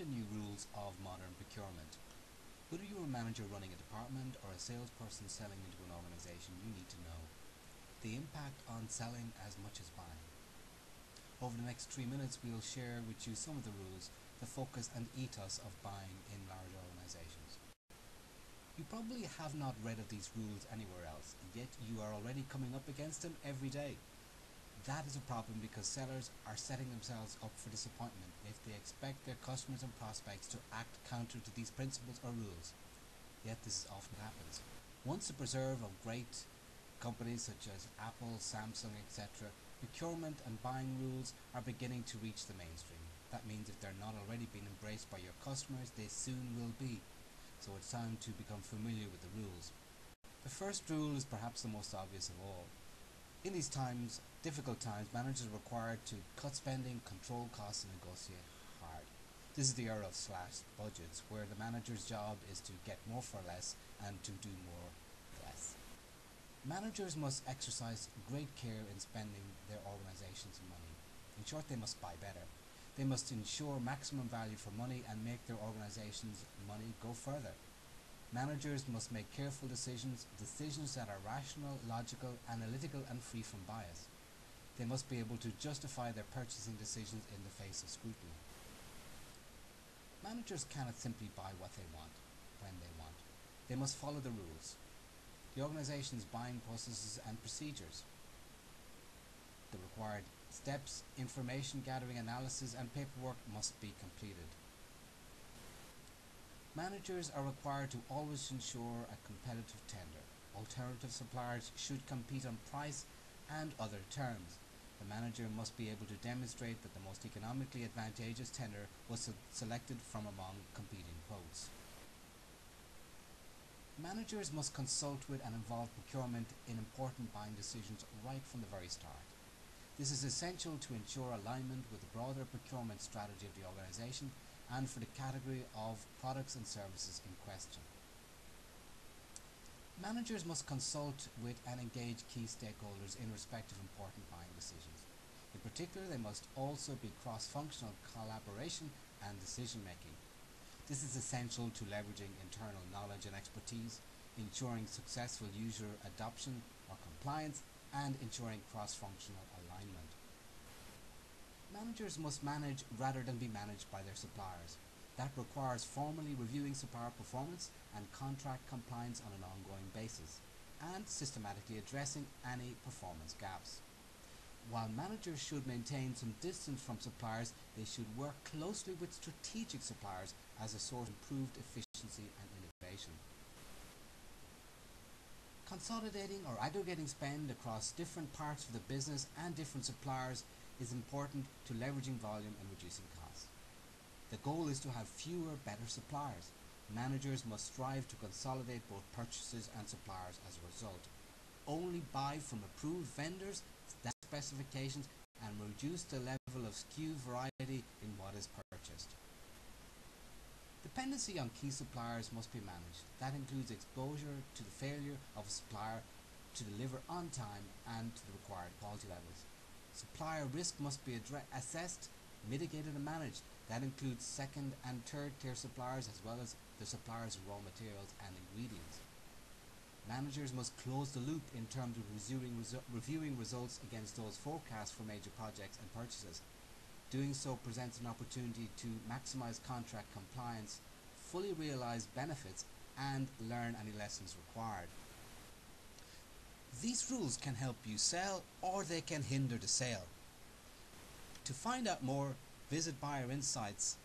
the new rules of modern procurement. Whether you're a manager running a department or a salesperson selling into an organization, you need to know the impact on selling as much as buying. Over the next 3 minutes, we'll share with you some of the rules, the focus and ethos of buying in large organizations. You probably have not read of these rules anywhere else, yet you are already coming up against them every day. That is a problem because sellers are setting themselves up for disappointment if they expect their customers and prospects to act counter to these principles or rules. Yet this often happens. Once a preserve of great companies such as Apple, Samsung, etc., procurement and buying rules are beginning to reach the mainstream. That means if they're not already being embraced by your customers, they soon will be. So it's time to become familiar with the rules. The first rule is perhaps the most obvious of all. In these times, difficult times, managers are required to cut spending, control costs and negotiate hard. This is the era of slashed budgets, where the manager's job is to get more for less and to do more for less. Managers must exercise great care in spending their organization's money. In short, they must buy better. They must ensure maximum value for money and make their organization's money go further. Managers must make careful decisions that are rational, logical, analytical and free from bias. They must be able to justify their purchasing decisions in the face of scrutiny. Managers cannot simply buy what they want, when they want. They must follow the rules, the organization's buying processes and procedures. The required steps, information gathering, analysis and paperwork must be completed. Managers are required to always ensure a competitive tender. Alternative suppliers should compete on price and other terms. The manager must be able to demonstrate that the most economically advantageous tender was selected from among competing quotes. Managers must consult with and involve procurement in important buying decisions right from the very start. This is essential to ensure alignment with the broader procurement strategy of the organization and for the category of products and services in question. Managers must consult with and engage key stakeholders in respect of important buying decisions. In particular, they must also be cross-functional collaboration and decision-making. This is essential to leveraging internal knowledge and expertise, ensuring successful user adoption or compliance, and ensuring cross-functional alignment. Managers must manage rather than be managed by their suppliers. That requires formally reviewing supplier performance and contract compliance on an ongoing basis, and systematically addressing any performance gaps. While managers should maintain some distance from suppliers, they should work closely with strategic suppliers as a source of improved efficiency and innovation. Consolidating or aggregating spend across different parts of the business and different suppliers is important to leveraging volume and reducing costs. The goal is to have fewer, better suppliers. Managers must strive to consolidate both purchases and suppliers as a result. Only buy from approved vendors, specifications, and reduce the level of SKU variety in what is purchased. Dependency on key suppliers must be managed. That includes exposure to the failure of a supplier to deliver on time and to the required quality levels. Supplier risk must be assessed, mitigated and managed. That includes second and third tier suppliers as well as the suppliers of raw materials and ingredients. Managers must close the loop in terms of reviewing results against those forecasts for major projects and purchases. Doing so presents an opportunity to maximize contract compliance, fully realize benefits, and learn any lessons required. These rules can help you sell or they can hinder the sale. To find out more, visit Buyer Insights